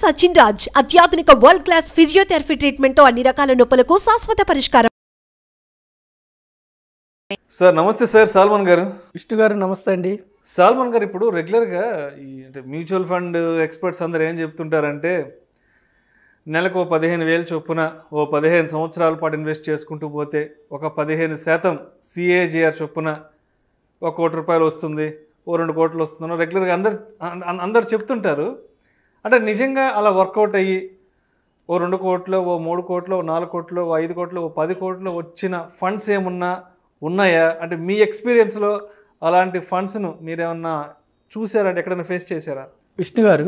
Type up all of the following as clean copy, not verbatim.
సచిన్ రాజ్ అత్యాధునిక world class physiotherapy treatment తో అన్ని రకాల నొప్పులకు శాశ్వత పరిష్కారం. సార్ నమస్తే సార్, సాల్మన్ గారు. విష్ణు గారు నమస్తే అండి. సాల్మన్ గారు, ఇప్పుడు రెగ్యులర్గా ఈ అంటే మ్యూచువల్ ఫండ్ ఎక్స్పర్ట్స్ అందరూ ఏం చెప్తుంటారంటే నెలకు 15,000 చొప్పున 15 సంవత్సరాల పాటు ఇన్వెస్ట్ చేసుకుంటూ పోతే ఒక 15% CAGR చొప్పున ₹1 కోటి వస్తుంది, 2 కోట్లు వస్తుందో రెగ్యులర్గా అందరు చెప్తుంటారు. అంటే నిజంగా అలా వర్కౌట్ అయ్యి 2 కోట్లు, 3 కోట్లు, 4 కోట్లు, 5 కోట్లు, 10 కోట్లు వచ్చిన ఫండ్స్ ఏమున్నా ఉన్నాయా? అంటే మీ ఎక్స్పీరియన్స్లో అలాంటి ఫండ్స్ను మీరేమన్నా చూసారంటే ఎక్కడైనా ఫేస్ చేశారా? విష్ణు గారు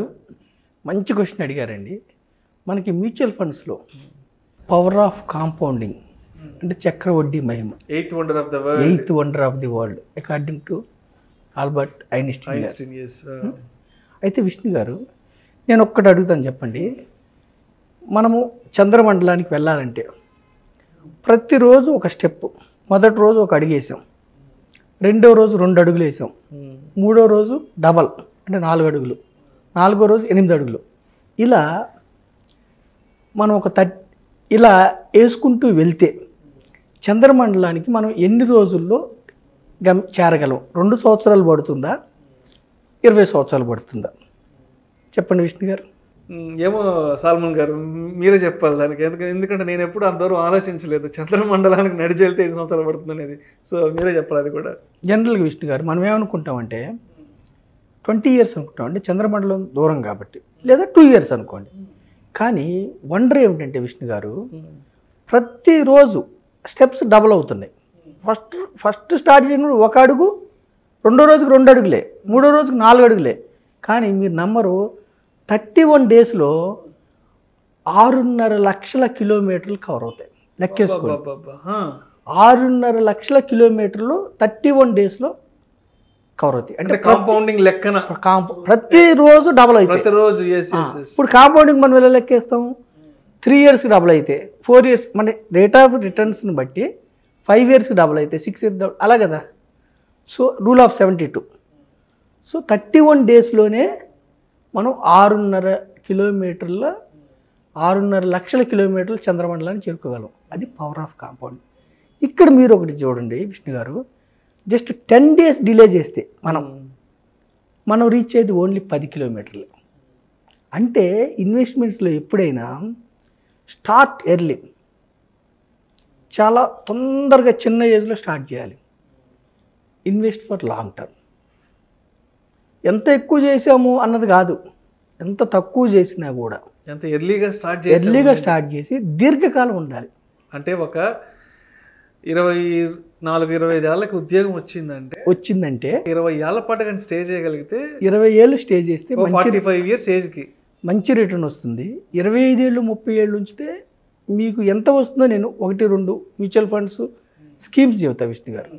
మంచి క్వశ్చన్ అడిగారండి. మనకి మ్యూచువల్ ఫండ్స్లో పవర్ ఆఫ్ కాంపౌండింగ్ అంటే చక్రవడ్డీ మహిమ, eighth wonder of the world according to Albert Einstein. అయితే విష్ణు గారు, నేను ఒక్కటి అడుగుతాను, చెప్పండి. మనము చంద్రమండలానికి వెళ్ళాలంటే ప్రతిరోజు ఒక స్టెప్. మొదటి రోజు ఒక అడుగు వేసాం, రెండో రోజు 2 అడుగులు వేసాం, మూడో రోజు డబల్ అంటే 4 అడుగులు, 4గో రోజు 8 అడుగులు. ఇలా మనం ఇలా వేసుకుంటూ వెళ్తే చంద్రమండలానికి మనం ఎన్ని రోజుల్లో చేరగలం? 2 సంవత్సరాలు పడుతుందా, 20 సంవత్సరాలు పడుతుందా? చెప్పండి విష్ణు గారు. ఏమో సాల్మన్ గారు, మీరే చెప్పాలి దానికి. ఎందుకంటే నేను ఎప్పుడు అంతవరకు ఆలోచించలేదు చంద్రమండలానికి నడిచి వెళ్తే 8 సంవత్సరాలు పడుతుంది అనేది. సో మీరే చెప్పాలి అది కూడా. జనరల్గా విష్ణు గారు మనం ఏమనుకుంటామంటే 20 ఇయర్స్ అనుకుంటాం, అంటే చంద్రమండలం దూరం కాబట్టి, లేదా 2 ఇయర్స్ అనుకోండి. కానీ వండర్ ఏమిటంటే విష్ణు గారు, ప్రతిరోజు స్టెప్స్ డబుల్ అవుతున్నాయి. ఫస్ట్ స్టార్ట్ చేసినప్పుడు 1 అడుగు, రెండో రోజుకి 2 అడుగులే, మూడో రోజుకి 4 అడుగులే. కానీ మీరు నమ్మరు, 31 డేస్లో 6.5 లక్షల కిలోమీటర్లు కవర్ అవుతాయి. లెక్కేసుకోండి, 6.5 లక్షల కిలోమీటర్లు 31 డేస్లో కవర్ అవుతాయి. అంటే కాంపౌండింగ్ లెక్కన ప్రతిరోజు డబుల్ అవుతాయి. ప్రతిరోజు ఇప్పుడు కాంపౌండింగ్ మనం ఎలా లెక్కేస్తాం? 3 ఇయర్స్కి డబుల్ అయితే, 4 ఇయర్స్ మన రేట్ ఆఫ్ రిటర్న్స్ని బట్టి 5 ఇయర్స్కి డబుల్ అయితే, 6 ఇయర్స్ డబుల్, అలా కదా. So rule of 72. సో 31 డేస్లోనే మనం 6.5 లక్షల కిలోమీటర్లు చంద్రమండలాన్ని చేరుకోగలం. అది పవర్ ఆఫ్ కాంపౌండ్. ఇక్కడ మీరు ఒకటి చూడండి విష్ణు గారు, జస్ట్ 10 డేస్ డిలే చేస్తే మనం రీచ్ అయ్యేది ఓన్లీ 10 కిలోమీటర్లు. అంటే ఇన్వెస్ట్మెంట్స్లో ఎప్పుడైనా స్టార్ట్ ఎర్లీ, చాలా తొందరగా చిన్న ఏజ్లో స్టార్ట్ చేయాలి. Invest for long term. ఎంత ఎక్కువ చేసాము అన్నది కాదు, ఎంత తక్కువ చేసినా కూడా ఎంత ఎర్లీగా స్టార్ట్ చేసి దీర్ఘకాలం ఉండాలి. అంటే ఒక 24-25 ఏళ్ళకి ఉద్యోగం వచ్చిందంటే 20 ఏళ్ల పాటు కానీ స్టే చేయగలిగితే, 20 ఏళ్ళు స్టే చేస్తే 45 ఇయర్స్ ఏజ్కి మంచి రిటర్న్ వస్తుంది. 25 ఏళ్ళు 30 ఏళ్ళు ఉంచితే మీకు ఎంత వస్తుందో నేను 1-2 మ్యూచువల్ ఫండ్స్ స్కీమ్స్ చెబుతా విష్ణు గారు.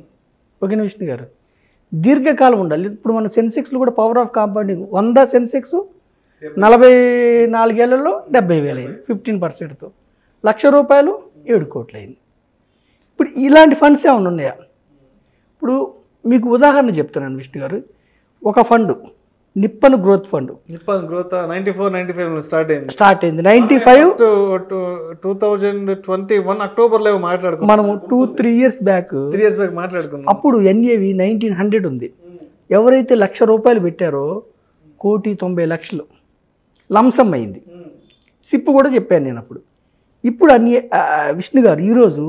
ఓకేనా విష్ణు గారు? దీర్ఘకాలం ఉండాలి. ఇప్పుడు మన సెన్సెక్స్లో కూడా పవర్ ఆఫ్ కాంపౌండింగ్ 100 సెన్సెక్స్ 44 ఏళ్లలో 70,000 అయింది, 15%తో. ₹1,00,000 7 కోట్లు అయింది. ఇప్పుడు ఇలాంటి ఫండ్స్ ఏమైనా ఉన్నాయా? ఇప్పుడు మీకు ఉదాహరణ చెప్తున్నాను విష్ణు గారు. ఒక fund Nippon growth fund. 94-95 start అయింది. 95 2021 అక్టోబర్లో మాట్లాడుకున్నాం. మనము 2-3 ఇయర్స్ బ్యాక్ మాట్లాడుకున్నాం. అప్పుడు NAV 1900 ఉంది. ఎవరైతే ₹1,00,000 పెట్టారో 1,90,00,000 లంసమ్ అయింది. సిప్ కూడా చెప్పాను నేను అప్పుడు. ఇప్పుడు విష్ణు గారు ఈరోజు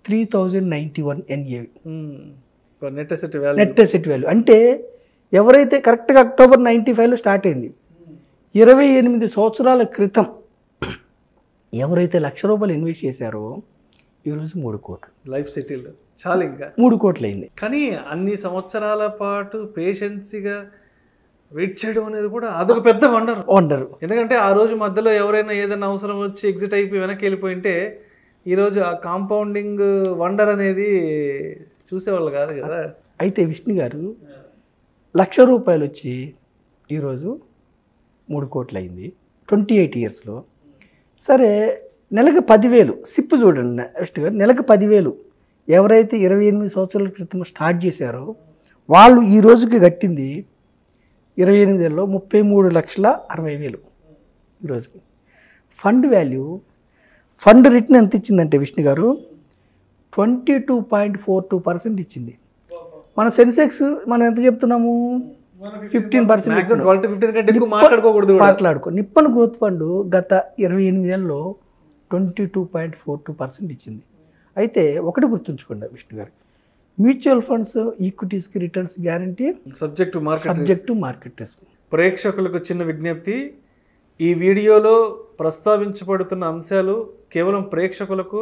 3,091 NAV నెట్ అసెట్ వాల్యూ. అంటే ఎవరైతే కరెక్ట్గా అక్టోబర్ 95లో స్టార్ట్ అయింది, 28 సంవత్సరాల క్రితం ఎవరైతే ₹1,00,000 ఇన్వెస్ట్ చేశారో ఈరోజు 3 కోట్లు లైఫ్ సెటిల్. చాలా ఇంకా 3 కోట్లు అయింది. కానీ అన్ని సంవత్సరాల పాటు పేషెన్సీగా వెయిట్ చేయడం అనేది కూడా అదొక పెద్ద వండర్. ఎందుకంటే ఆ రోజు మధ్యలో ఎవరైనా ఏదైనా అవసరం వచ్చి ఎగ్జిట్ అయిపోయి వెనక్కి వెళ్ళిపోయింటే ఈరోజు ఆ కాంపౌండింగ్ వండర్ అనేది చూసేవాళ్ళు కాదు కదా. అయితే విష్ణు గారు ₹1,00,000 వచ్చి ఈరోజు 3 కోట్లు అయింది 28 ఇయర్స్లో. సరే, నెలకు 10,000 సిప్ చూడండి విష్ణు గారు, నెలకు 10,000 ఎవరైతే 28 సంవత్సరాల క్రితం స్టార్ట్ చేశారో వాళ్ళు ఈ రోజుకి కట్టింది 28 ఏళ్ళలో 33,60,000. ఈరోజుకి. ఫండ్ వాల్యూ, ఫండ్ రిటర్న్ ఎంత ఇచ్చిందంటే విష్ణు గారు 22.42% ఇచ్చింది. మన సెన్సెక్స్ మనం ఎంత చెప్తున్నాము 15%. మాట్లాడుకో. నిప్పన్ గ్రోత్ ఫండ్ గత 28 ఏళ్ళలో 22.42% ఇచ్చింది. అయితే ఒకటి గుర్తుంచుకోండి విష్ణు గారు, మ్యూచువల్ ఫండ్స్ ఈక్విటీస్కి returns guarantee subject to market risk. ప్రేక్షకులకు చిన్న విజ్ఞప్తి, ఈ వీడియోలో ప్రస్తావించబడుతున్న అంశాలు కేవలం ప్రేక్షకులకు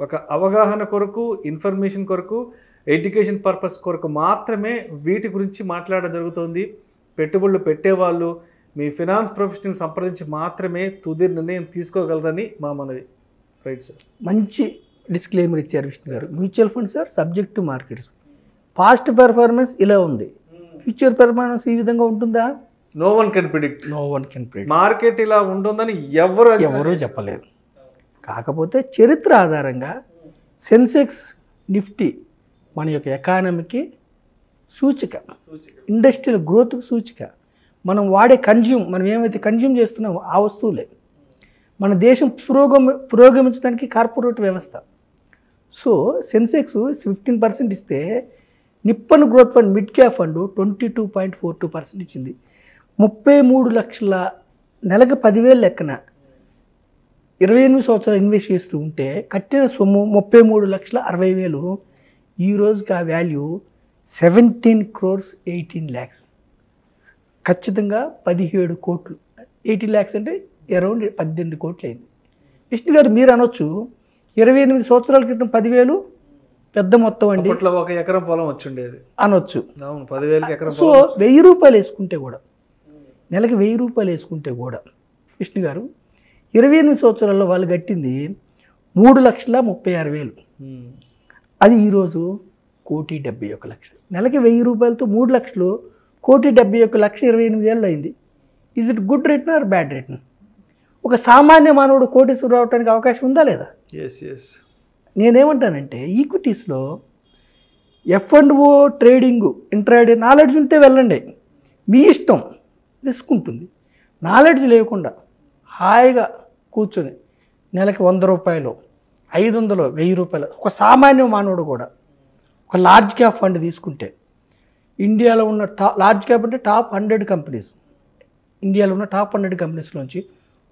ఒక అవగాహన కొరకు, ఇన్ఫర్మేషన్ కొరకు, ఎడ్యుకేషన్ పర్పస్ కొరకు మాత్రమే వీటి గురించి మాట్లాడడం జరుగుతుంది. పెట్టుబడులు పెట్టేవాళ్ళు మీ ఫినాన్స్ ప్రొఫెషనల్ సంప్రదించి మాత్రమే తుది నిర్ణయం తీసుకోగలరని మా మనవి. రైట్ సార్, మంచి డిస్క్లైమర్ ఇచ్చారు విష్ణు గారు. Mutual funds sir subject to markets. Past performance ఇలా ఉంది, ఫ్యూచర్ పెర్ఫార్మెన్స్ ఈ విధంగా ఉంటుందా? No one can predict. Market ఇలా ఉంటుందని ఎవరు చెప్పలేరు. కాకపోతే చరిత్ర ఆధారంగా సెన్సెక్స్, నిఫ్టీ మన యొక్క ఎకానమీకి సూచిక, ఇండస్ట్రియల్ గ్రోత్ సూచిక. మనం వాడే మనం ఏమైతే కన్జ్యూమ్ చేస్తున్నామో ఆ వస్తువులే. మన దేశం పురోగమించడానికి కార్పొరేట్ వ్యవస్థ. సో సెన్సెక్స్ 15% ఇస్తే Nippon growth fund mid cap fund 22.42% ఇచ్చింది. 33 లక్షల, నెలకు 10,000 లెక్కన 28 సంవత్సరాలు ఇన్వెస్ట్ చేస్తూ ఉంటే కట్టిన సొమ్ము 33,60,000. ఈ రోజుకి ఆ వాల్యూ 17 crores 18 lakhs. ఖచ్చితంగా 17 కోట్లు. 18 lakhs అంటే అరౌండ్ 18 కోట్లు అయింది. విష్ణు గారు మీరు అనొచ్చు 28 సంవత్సరాల క్రితం 10,000 పెద్ద మొత్తం అండి, ఒక ఎకరం పొలం వచ్చిండేది అనొచ్చు. 10,000 ఎకరం. సో 1,000 రూపాయలు వేసుకుంటే కూడా, నెలకి 1,000 రూపాయలు వేసుకుంటే కూడా విష్ణు గారు 28 సంవత్సరాల్లో వాళ్ళు కట్టింది 3,36,000. అది ఈరోజు 1,71,00,000. నెలకి 1,000 రూపాయలతో 3 లక్షలు, 1,71,00,000 28 ఏళ్ళు అయింది. Is it good return or bad return? ఒక సామాన్య మానవుడు కోటీశ్వరు రావడానికి అవకాశం ఉందా లేదా? నేనేమంటానంటే ఈక్విటీస్లో F&O ట్రేడింగ్, ఇంట్రాడే నాలెడ్జ్ ఉంటే వెళ్ళండి, మీ ఇష్టం, రిస్క్ ఉంటుంది. నాలెడ్జ్ లేకుండా హాయిగా కూర్చొని నెలకి 100 రూపాయలు, 500, 1,000 రూపాయలు ఒక సామాన్య మానవుడు కూడా ఒక లార్జ్ క్యాప్ ఫండ్ తీసుకుంటే, ఇండియాలో ఉన్న లార్జ్ క్యాప్ అంటే టాప్ 100 కంపెనీస్, ఇండియాలో ఉన్న టాప్ 100 కంపెనీస్లోంచి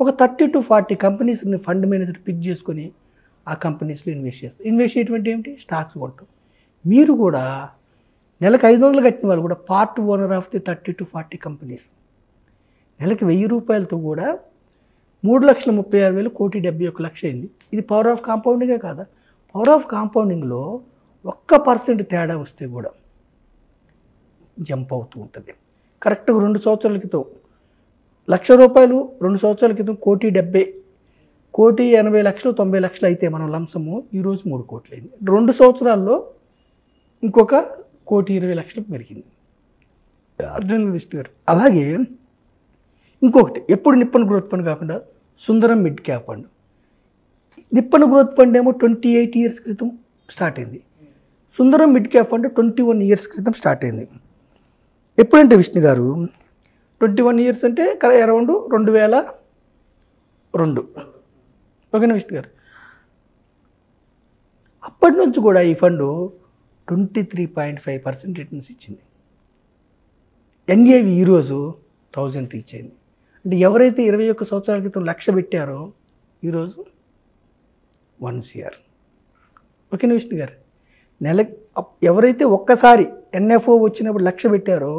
ఒక 30 to 40 కంపెనీస్ని ఫండ్ మేనేజర్ పిక్ చేసుకొని ఆ కంపెనీస్లో ఇన్వెస్ట్ చేస్తారు. ఇన్వెస్ట్ చేయటువంటి ఏమిటి? స్టాక్స్ కొంటాం. మీరు కూడా నెలకు 500 కట్టిన వాళ్ళు కూడా part owner of the 30 to 40 companies. నెలకి 1,000 రూపాయలతో కూడా 3,36,000, 1,71,00,000 అయింది. ఇది పవర్ ఆఫ్ కాంపౌండింగే కాదా? పవర్ ఆఫ్ కాంపౌండింగ్లో 1% తేడా వస్తే కూడా జంప్ అవుతూ ఉంటుంది. కరెక్ట్గా 2 సంవత్సరాల క్రితం 1,00,000 రూపాయలు, 2 సంవత్సరాల క్రితం 1,70,00,000, 1,80,00,000, 90,00,000 అయితే మనం లంసము ఈరోజు 3 కోట్లు అయింది. 2 సంవత్సరాల్లో ఇంకొక 1,20,00,000 పెరిగింది. అర్థం విష్ణు గారు. అలాగే ఇంకొకటి, ఎప్పుడు నిప్పన్ గ్రోత్ ఫండ్ కాకుండా Sundaram mid cap fund. Nippon growth fund ఏమో 28 years క్రితం స్టార్ట్ అయింది. Sundaram mid cap fund 21 years క్రితం స్టార్ట్ అయింది. ఎప్పుడంటే విష్ణు గారు 21 years అంటే అరౌండ్ 2002. ఓకేనా విష్ణు గారు? అప్పటి నుంచి కూడా ఈ ఫండ్ 23.5% రిటర్న్స్ ఇచ్చింది. NAV ఈరోజు 1000 రీచ్ అయింది. అంటే ఎవరైతే 21 సంవత్సరాల క్రితం 1,00,000 పెట్టారో ఈరోజు 1 crore. ఓకేనా విష్ణు గారు? ఎవరైతే ఒక్కసారి NFO వచ్చినప్పుడు 1,00,000 పెట్టారో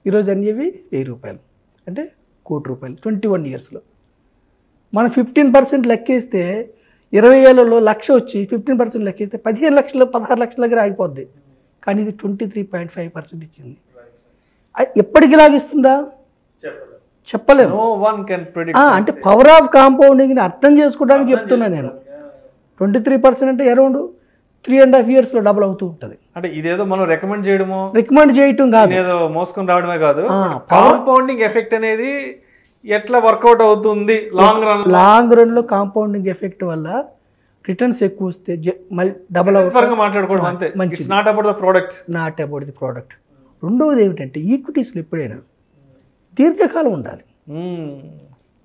ఈరోజు NAV 1,000 రూపాయలు, అంటే 1,00,00,000 రూపాయలు 21 yearsలో. మనం 15% లెక్కేస్తే 20 ఏళ్లలో 1,00,000 వచ్చి 15% లెక్కేస్తే 15 లక్షలు 16 లక్షల దగ్గర ఆగిపోద్ది. కానీ ఇది 23.5% ఇచ్చింది. ఎప్పటికి లాగిస్తుందా చెప్పలేము. అంటే పవర్ ఆఫ్ కాంపౌండింగ్ని అర్థం చేసుకోవడానికి చెప్తున్నా నేను. 23% అంటే అరౌండ్ 3.5 yearsలో డబుల్ అవుతూ ఉంటుంది. అంటే ఇదేదో మనం రికమెండ్ చేయడం కాదు, ఏదో మోసుకొని రావడమే కాదు. కాంపౌండింగ్ ఎఫెక్ట్ అనేది ఎట్లా వర్కౌట్ అవుతుంది లాంగ్ రన్లో కాంపౌండింగ్ ఎఫెక్ట్ వల్ల రిటర్న్స్ ఎక్కువ వస్తే మళ్ళీ డబుల్ అవుతుంది. మాట్లాడుకోవడం అంతే. It's not about the product. రెండవది ఏమిటంటే ఈక్విటీస్లో ఎప్పుడైనా దీర్ఘకాలం ఉండాలి.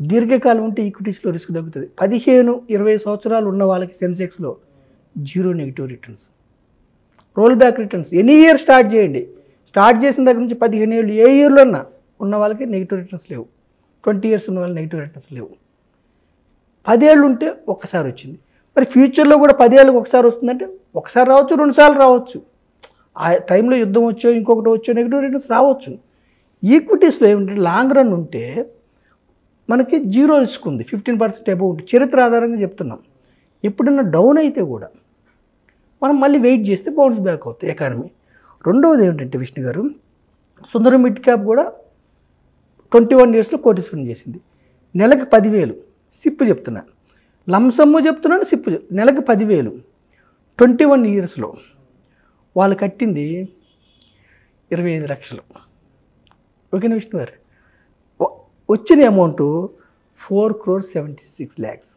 దీర్ఘకాలం ఉంటే ఈక్విటీస్లో రిస్క్ తగ్గుతుంది. 15-20 సంవత్సరాలు ఉన్న వాళ్ళకి సెన్సెక్స్లో 0 negative returns, roll back returns. Any year start చేయండి, స్టార్ట్ చేసిన దగ్గర నుంచి 15 ఏళ్ళు ఏ ఇయర్లో ఉన్న వాళ్ళకి నెగిటివ్ రిటర్న్స్ లేవు. 20 ఇయర్స్ ఉన్న వాళ్ళకి నెగిటివ్ రిటర్న్స్ లేవు. 10 ఏళ్ళు ఉంటే ఒక్కసారి వచ్చింది. మరి ఫ్యూచర్లో కూడా 10 ఏళ్ళకి ఒకసారి వస్తుందంటే ఒకసారి రావచ్చు, 2 సార్లు రావచ్చు. ఆ టైంలో యుద్ధం వచ్చో ఇంకొకటి వచ్చో నెగిటివ్ రిటర్న్స్ రావచ్చు. ఈక్విటీస్లో ఏమిటంటే లాంగ్ రన్ ఉంటే మనకి 0 రిస్క్ ఉంది, 15% అబౌవ్ ఉంటుంది. చరిత్ర ఆధారంగా చెప్తున్నాం. ఎప్పుడన్నా డౌన్ అయితే కూడా మనం మళ్ళీ వెయిట్ చేస్తే బౌన్స్ బ్యాక్ అవుతుంది ఎకానమీ. రెండవది ఏమిటంటే విష్ణు గారు, సుందరం మిడ్ క్యాప్ కూడా 21 ఇయర్స్లో కోటీశ్వరం చేసింది. నెలకు 10,000 సిప్ చెప్తున్నా, లంసమ్ము చెప్తున్నాను, సిప్ నెలకు 10,000 21 ఇయర్స్లో. వాళ్ళు కట్టింది 25 లక్షలు. ఓకేనా విష్ణు గారు? వచ్చిన అమౌంట్ 4,76 lakhs.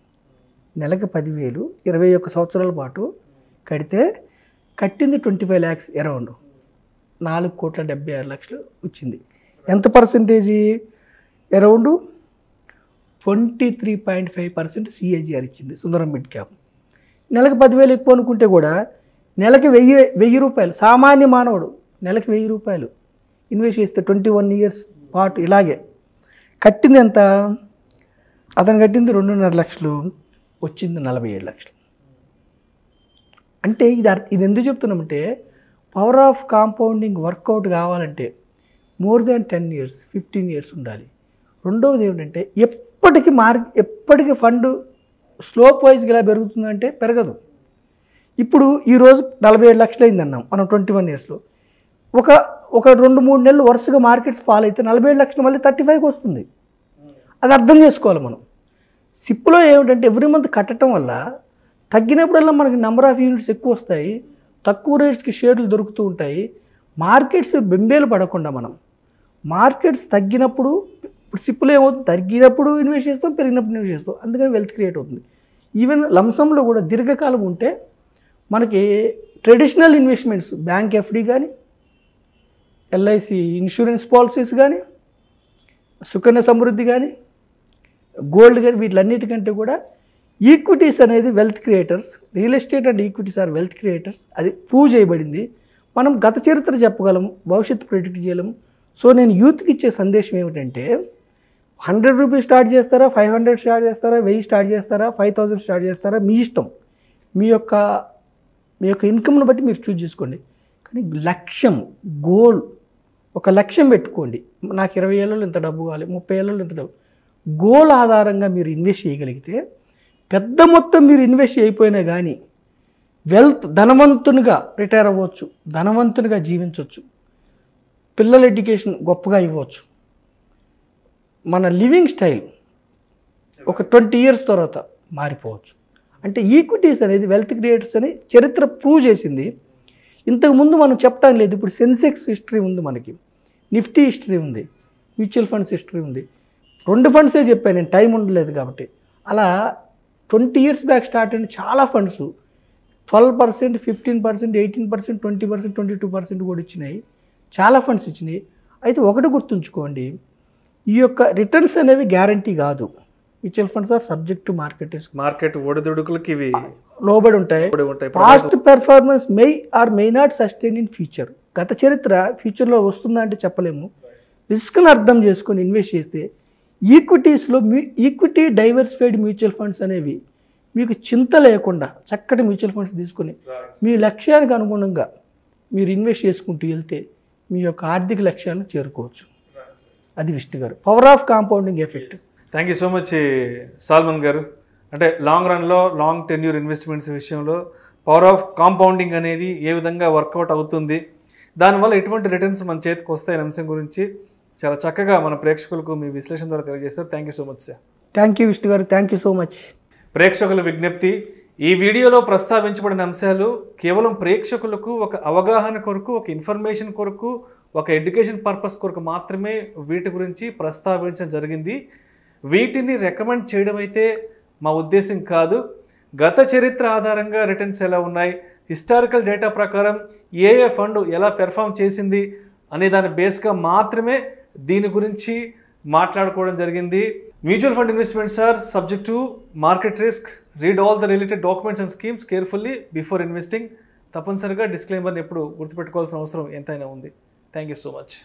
నెలకు 10,000 21 సంవత్సరాల పాటు కడితే కట్టింది 25 lakhs అరౌండ్ 4,76,00,000 వచ్చింది. ఎంత పర్సెంటేజీ? అరౌండ్ 23.5% సిఏజిఆర్ ఇచ్చింది సుందరం మిడ్ క్యాప్. నెలకు 10,000 ఎక్కువ అనుకుంటే కూడా నెలకి 1,000 రూపాయలు, సామాన్య మానవుడు నెలకి 1,000 రూపాయలు ఇన్వెస్ట్ చేస్తే 21 ఇయర్స్ పాటు ఇలాగే కట్టింది ఎంత? అతను కట్టింది 2.5 లక్షలు, వచ్చింది 47 లక్షలు. అంటే ఇది ఎందుకు చెప్తున్నామంటే పవర్ ఆఫ్ కాంపౌండింగ్ వర్కౌట్ కావాలంటే మోర్ దాన్ 10 ఇయర్స్ 15 ఇయర్స్ ఉండాలి. రెండవది ఏమిటంటే ఎప్పటికీ ఫండ్ స్లోప్ వైజ్గా ఇలా పెరుగుతుందంటే పెరగదు. ఇప్పుడు ఈరోజు 47 లక్షలు అయింది అన్నాం మనం 21 ఇయర్స్లో. ఒక 2-3 నెలలు వరుసగా మార్కెట్స్ ఫాల్ అయితే 47 లక్షలు మళ్ళీ 35కి వస్తుంది. అది అర్థం చేసుకోవాలి మనం. సిప్లో ఏమిటంటే ఎవ్రీ మంత్ కట్టడం వల్ల తగ్గినప్పుడల్లా మనకి నెంబర్ ఆఫ్ యూనిట్స్ ఎక్కువ వస్తాయి, తక్కువ రేట్స్కి షేర్లు దొరుకుతూ ఉంటాయి. మార్కెట్స్ బెంబేలు పడకుండా మనం మార్కెట్స్ తగ్గినప్పుడు, ఇప్పుడు సిప్పులు ఏమవుతుంది, తగ్గినప్పుడు ఇన్వెస్ట్ చేస్తాం, పెరిగినప్పుడు ఇన్వెస్ట్ చేస్తాం. అందుకని వెల్త్ క్రియేట్ అవుతుంది. ఈవెన్ లంసంలో కూడా దీర్ఘకాలం ఉంటే మనకి ట్రెడిషనల్ ఇన్వెస్ట్మెంట్స్, బ్యాంక్ ఎఫ్డి కానీ, ఎల్ఐసి ఇన్సూరెన్స్ పాలసీస్ కానీ, సుకన్య సమృద్ధి కానీ, గోల్డ్ కానీ, వీటిలన్నిటికంటే కూడా ఈక్విటీస్ అనేది wealth creators. Real estate and equities are wealth creators. అది ప్రూవ్ చేయబడింది. మనం గత చరిత్ర చెప్పగలము, భవిష్యత్తు ప్రెడిక్ట్ చేయలేము. సో నేను యూత్కి ఇచ్చే సందేశం ఏమిటంటే 100 రూపీస్ స్టార్ట్ చేస్తారా, 500 స్టార్ట్ చేస్తారా, 1000 స్టార్ట్ చేస్తారా, 5,000 స్టార్ట్ చేస్తారా, మీ ఇష్టం. మీ యొక్క ఇన్కమ్ను బట్టి మీరు చూజ్ చేసుకోండి. కానీ లక్ష్యం, గోల్, ఒక లక్ష్యం పెట్టుకోండి. నాకు 20 ఏళ్ళలో ఇంత డబ్బు కావాలి, 30 ఏళ్ళలో ఇంత డబ్బు. గోల్ ఆధారంగా మీరు ఇన్వెస్ట్ చేయగలిగితే పెద్ద మొత్తం మీరు ఇన్వెస్ట్ అయిపోయినా కానీ ధనవంతునిగా రిటైర్ అవ్వచ్చు, ధనవంతునిగా జీవించవచ్చు, పిల్లల ఎడ్యుకేషన్ గొప్పగా ఇవ్వచ్చు. మన లివింగ్ స్టైల్ ఒక 20 ఇయర్స్ తర్వాత మారిపోవచ్చు. అంటే ఈక్విటీస్ అనేది వెల్త్ క్రియేటర్స్ అని చరిత్ర ప్రూవ్ చేసింది. ఇంతకుముందు మనం చెప్పడం లేదు. ఇప్పుడు సెన్సెక్స్ హిస్టరీ ఉంది, మనకి నిఫ్టీ హిస్టరీ ఉంది, మ్యూచువల్ ఫండ్స్ హిస్టరీ ఉంది. 2 ఫండ్సే చెప్పాను నేను, టైం ఉండలేదు కాబట్టి. అలా 20 ఇయర్స్ బ్యాక్ స్టార్ట్ అయిన చాలా ఫండ్స్ 12%, 15%, 18%, 20%, 22% కూడా ఇచ్చినాయి. చాలా ఫండ్స్ ఇచ్చినాయి. అయితే ఒకటి గుర్తుంచుకోండి, ఈ యొక్క రిటర్న్స్ అనేవి గ్యారంటీ కాదు. Mutual funds are subject to market ఒడిదుడుకులకి ఇవి లోబడి ఉంటాయి. Past performance may not sustain in future. గత చరిత్ర ఫ్యూచర్లో వస్తుందా అంటే చెప్పలేము. రిస్క్ని అర్థం చేసుకొని ఇన్వెస్ట్ చేస్తే ఈక్విటీస్లో ఈక్విటీ డైవర్సిఫైడ్ మ్యూచువల్ ఫండ్స్ అనేవి మీకు చింత లేకుండా చక్కటి మ్యూచువల్ ఫండ్స్ తీసుకొని మీ లక్ష్యానికి అనుగుణంగా మీరు ఇన్వెస్ట్ చేసుకుంటూ వెళ్తే మీ యొక్క ఆర్థిక లక్ష్యాలను చేరుకోవచ్చు. అది విష్ణు గారు, power of compounding effect. Thank you so much Salman గారు. అంటే లాంగ్ రన్లో లాంగ్ టెన్యూర్ ఇన్వెస్ట్మెంట్స్ విషయంలో పవర్ ఆఫ్ కాంపౌండింగ్ అనేది ఏ విధంగా వర్కౌట్ అవుతుంది, దానివల్ల ఎటువంటి రిటర్న్స్ మన చేతికి వస్తాయనే అంశం గురించి చాలా చక్కగా మన ప్రేక్షకులకు మీ విశ్లేషణ ద్వారా తెలియజేస్తారు. Thank you so much sir. Thank you Vishnu గారు, థ్యాంక్ యూ సో మచ్. ప్రేక్షకుల విజ్ఞప్తి, ఈ వీడియోలో ప్రస్తావించబడిన అంశాలు కేవలం ప్రేక్షకులకు ఒక అవగాహన కొరకు, ఒక ఇన్ఫర్మేషన్ కొరకు, ఒక ఎడ్యుకేషన్ పర్పస్ కొరకు మాత్రమే వీటి గురించి ప్రస్తావించడం జరిగింది. వీటిని రికమెండ్ చేయడం అయితే మా ఉద్దేశం కాదు. గత చరిత్ర ఆధారంగా రిటర్న్స్ ఎలా ఉన్నాయి, హిస్టారికల్ డేటా ప్రకారం ఏ ఫండ్ ఎలా పెర్ఫామ్ చేసింది అనే దాని బేస్గా మాత్రమే దీని గురించి మాట్లాడుకోవడం జరిగింది. Mutual fund investments are subject to market risk. Read all the related documents and schemes carefully before investing. తప్పనిసరిగా డిస్క్లైమర్ని ఎప్పుడు గుర్తుపెట్టుకోవాల్సిన అవసరం ఎంతైనా ఉంది. Thank you so much.